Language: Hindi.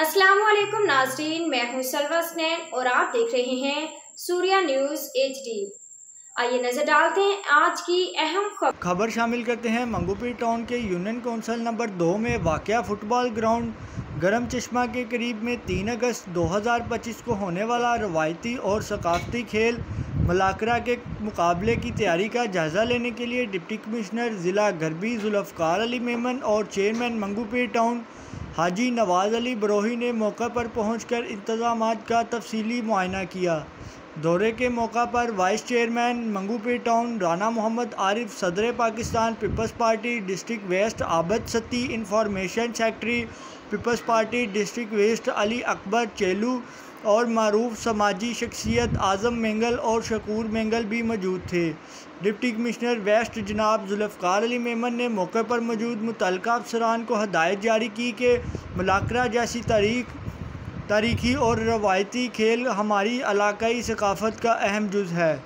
अस्सलामुअलैकुम नाज़रीन, मैं हूं सलवा हसनैन और आप देख रहे हैं सूर्या न्यूज़ HD। आइए नजर डालते हैं आज की अहम खबर शामिल करते हैं। मंगूपीर टाउन के यूनियन कौंसिल नंबर 2 में वाक़या फुटबॉल ग्राउंड गरम चश्मा के करीब में 3 अगस्त 2025 को होने वाला रवायती और सकाफती खेल मलाकरा के मुकाबले की तैयारी का जायज़ा लेने के लिए डिप्टी कमिश्नर ज़िला गरबी जुल्फ़कार अली मेमन और चेयरमैन मंगूपीर टाउन हाजी नवाज़ अली बरोही ने मौका पर पहुंचकर इंतज़ामात का तफसीली मुआयना किया। दौरे के मौका पर vice chairman Manghopir town Rana Mohammad Arif, सदर Pakistan Peoples Party district west Abad Satti, information secretary Peoples Party district west Ali Akbar Chelu और मारूफ समाजी शख्सियत आज़म मेंगल और शकूर मेंगल भी मौजूद थे। डिप्टी कमिश्नर वेस्ट जनाब जुल्फ़कार अली मेमन ने मौके पर मौजूद मुतल्लिका अफसरान को हदायत जारी की कि मलाकरा जैसी तारीखी और रवायती खेल हमारी इलाकाई सकाफ़त का अहम जुज़ है।